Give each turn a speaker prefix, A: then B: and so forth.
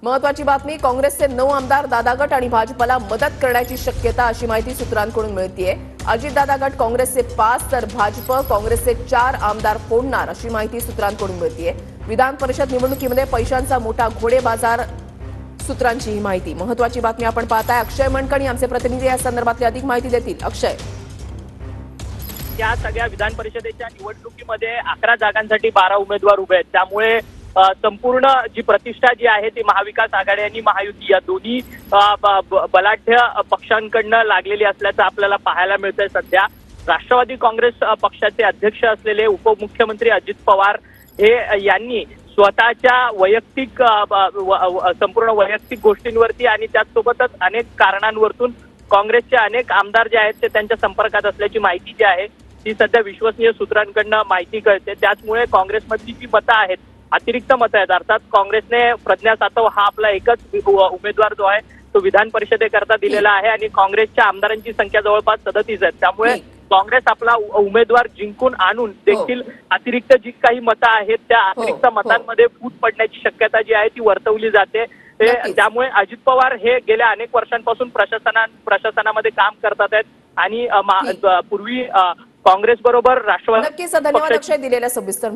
A: महत्वाची बातमी, काँग्रेसचे 9 आमदार दादा गट आणि भाजपला मदत करण्याची शक्यता, अशी माहिती सूत्रांकडून मिळतेय। अजितदादा गट काँग्रेसचे 5 तर भाजप काँग्रेसचे 4 आमदार फोडणार, अशी माहिती सूत्रांकडून मिळतेय। विधान परिषद निवडणुकीमध्ये पैशांचा मोठा घोडेबाजार, सूत्रांची ही माहिती। महत्वाची बातमी आपण पाहताय। अक्षय मनकणी आमचे प्रतिनिधी या संदर्भातली अधिक माहिती देतील। अक्षय,
B: या सगळ्या विधान परिषदेच्या निवडणुकीमध्ये 11 जागांसाठी 12 उमेदवार उभे आहेत। त्यामुळे संपूर्ण जी प्रतिष्ठा जी आहे ती महाविकास आघाडी आणि महायुती या दोन्ही बलाढ्य पक्षांकडनं लागलेली असल्याचं आपल्याला पाहायला मिळतंय। सध्या राष्ट्रवादी काँग्रेस पक्षाचे अध्यक्ष असलेले उपमुख्यमंत्री अजित पवार हे यांनी स्वतःच्या वैयक्तिक संपूर्ण वैयक्तिक गोष्टींवरती आणि त्याचसोबतच अनेक कारणांवरून काँग्रेसचे अनेक आमदार जे आहेत ते त्यांच्या संपर्कात असल्याची माहिती जी आहे ती सध्या विश्वसनीय सूत्रांकडनं माहिती कळते। त्याचमुळे काँग्रेसमधली जी मतं आहेत, अतिरिक्त मतं आहेत, अर्थात काँग्रेसने प्रज्ञा सातव हा आपला एकच उमेदवार जो आहे तो विधान परिषदेकरता दिलेला आहे आणि काँग्रेसच्या आमदारांची संख्या जवळपास 37 आहे। त्यामुळे काँग्रेस आपला उमेदवार जिंकून आणून देखील अतिरिक्त जी काही मतं आहेत त्या अतिरिक्त मतांमध्ये फूट पडण्याची शक्यता जी आहे ती वर्तवली जाते। त्यामुळे अजित पवार हे गेल्या अनेक वर्षांपासून प्रशासनामध्ये काम करतात आहेत आणि पूर्वी काँग्रेस बरोबर राष्ट्रवादी
A: नक्कीच धन्यवाद अक्षय दिलेल्या सविस्तर